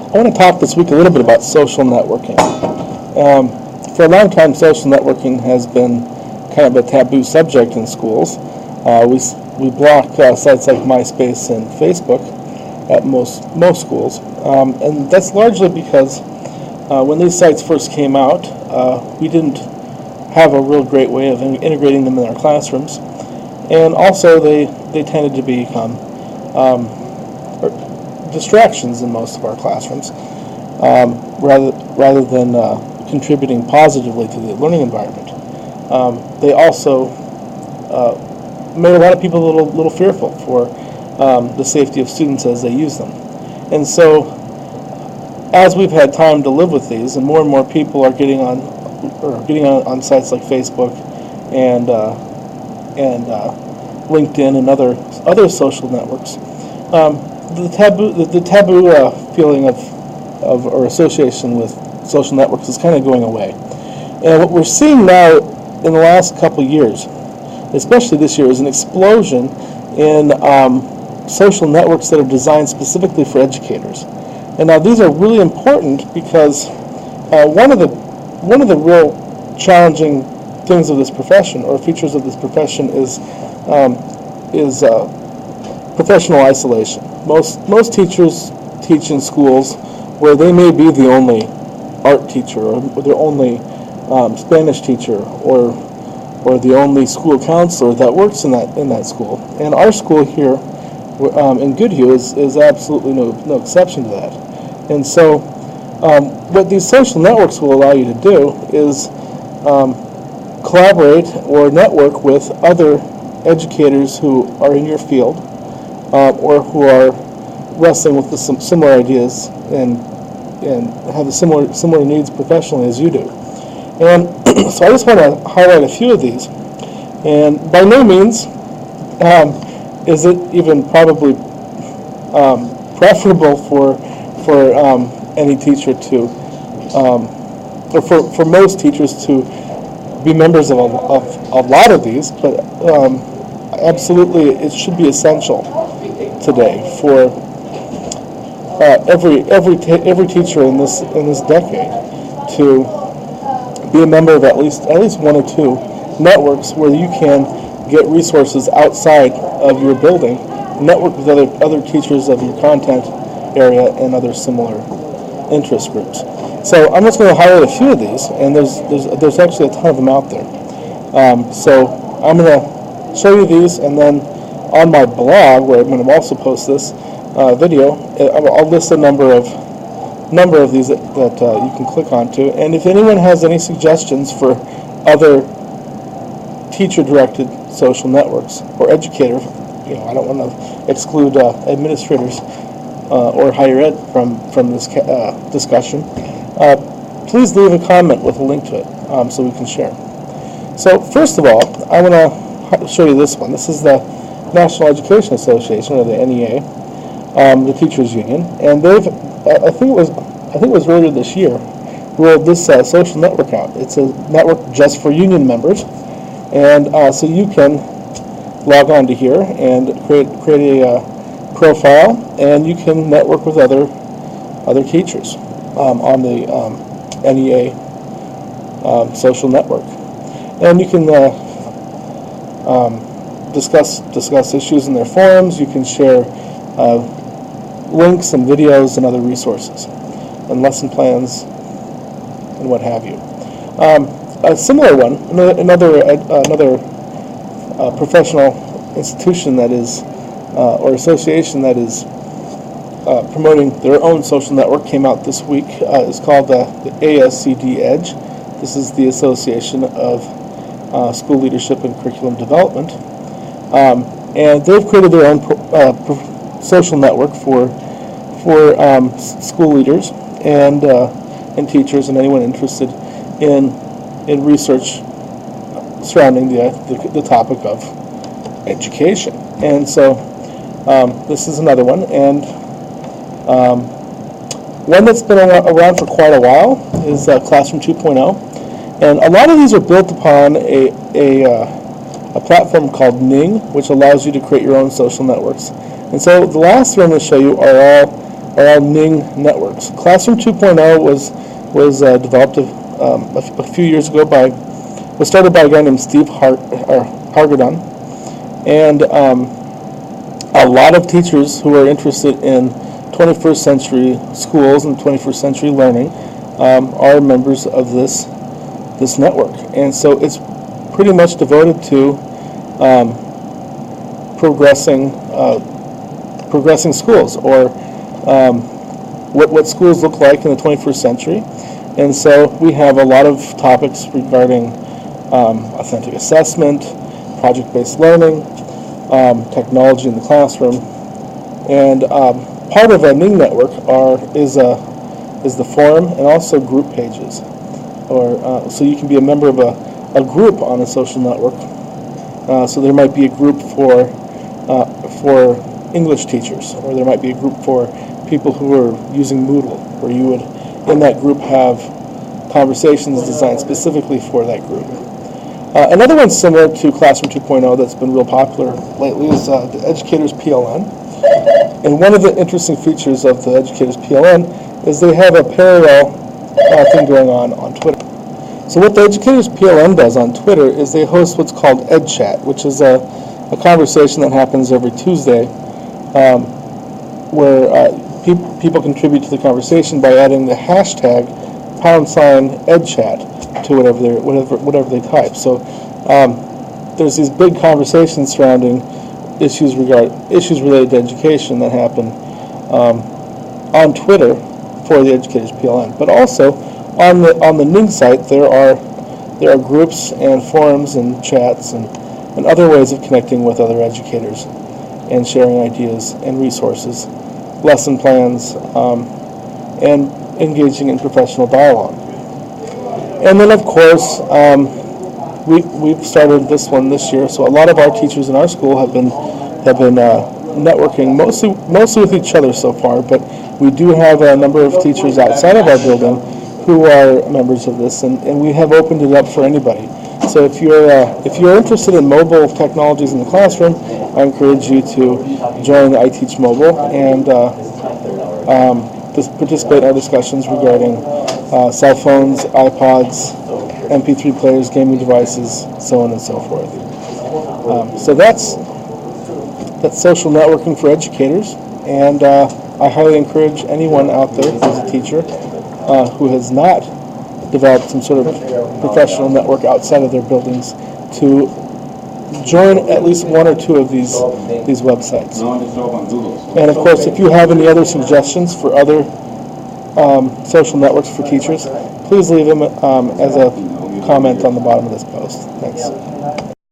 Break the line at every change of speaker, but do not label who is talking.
I want to talk this week a little bit about social networking. For a long time, social networking has been kind of a taboo subject in schools. We block sites like MySpace and Facebook at most schools, and that's largely because when these sites first came out, we didn't have a real great way of integrating them in our classrooms, and also they tended to become distractions in most of our classrooms, rather than contributing positively to the learning environment. They also made a lot of people a little fearful for the safety of students as they use them. And so, as we've had time to live with these, and more people are getting on sites like Facebook and LinkedIn and other social networks, the taboo feeling of or association with social networks is kind of going away. And what we're seeing now in the last couple of years, especially this year, is an explosion in social networks that are designed specifically for educators. And now these are really important because one of the real challenging things of this profession, or features of this profession, is professional isolation. Most teachers teach in schools where they may be the only art teacher, or the only Spanish teacher, or the only school counselor that works in that school. And our school here in Goodhue is absolutely no exception to that. And so what these social networks will allow you to do is collaborate or network with other educators who are in your field, or who are wrestling with some similar ideas and have the similar needs professionally as you do. And so I just want to highlight a few of these. And by no means is it even probably preferable for any teacher to, or for most teachers to be members of a lot of these, but absolutely it should be essential today for every teacher in this decade to be a member of at least one or two networks where you can get resources outside of your building, network with other teachers of your content area and other similar interest groups. So I'm just going to highlight a few of these, and there's actually a ton of them out there. So I'm going to show you these, and then on my blog, where I'm going to also post this video, I'll list a number of these that you can click onto. And if anyone has any suggestions for other teacher-directed social networks or educator, I don't want to exclude administrators or higher ed from this discussion. Please leave a comment with a link to it so we can share. So first of all, I want to show you this one. This is the National Education Association, or the NEA, the teachers union, and they've I think it was earlier this year, rolled this social network out. It's a network just for union members, and so you can log on to here and create a profile, and you can network with other teachers on the NEA social network, and you can discuss issues in their forums. You can share links and videos and other resources and lesson plans and what have you. A similar one, another professional institution that is, or association that is promoting their own social network, came out this week, is called the ASCD Edge. This is the Association of School Leadership and Curriculum Development. And they've created their own social network for school leaders and teachers and anyone interested in research surrounding the topic of education. And so this is another one, and one that's been around for quite a while is Classroom 2.0, and a lot of these are built upon a platform called Ning, which allows you to create your own social networks. And so the last three I'm going to show you are all are all Ning networks. Classroom 2.0 was developed a few years ago was started by a guy named Steve Hargadon, and a lot of teachers who are interested in 21st century schools and 21st century learning are members of this network. And so it's pretty much devoted to progressing schools, or what schools look like in the 21st century. And so we have a lot of topics regarding authentic assessment, project-based learning, technology in the classroom, and part of a Ning network is the forum and also group pages, or so you can be a member of a group on a social network. So there might be a group for English teachers, or there might be a group for people who are using Moodle, where you would in that group have conversations designed specifically for that group. Another one similar to Classroom 2.0 that's been real popular lately is the Educators PLN. And one of the interesting features of the Educators PLN is they have a parallel thing going on Twitter. So what the Educators PLN does on Twitter is they host what's called EdChat, which is a conversation that happens every Tuesday, where people contribute to the conversation by adding the hashtag #EdChat to whatever they type. So there's these big conversations surrounding issues related to education that happen on Twitter for the Educators PLN. But also on the Ning site there are groups and forums and chats and other ways of connecting with other educators and sharing ideas and resources, lesson plans, and engaging in professional dialogue. And then, of course, we've started this one this year. So a lot of our teachers in our school have been networking mostly with each other so far. But we do have a number of teachers outside of our building who are members of this, and we have opened it up for anybody. So if you're interested in mobile technologies in the classroom, I encourage you to join I Teach Mobile and participate in our discussions regarding cell phones, iPods, MP3 players, gaming devices, so on and so forth. So that's social networking for educators, and I highly encourage anyone out there who's a teacher who has not developed some sort of professional network outside of their buildings to join at least one or two of these websites. And of course, if you have any other suggestions for other social networks for teachers, please leave them as a comment on the bottom of this post. Thanks.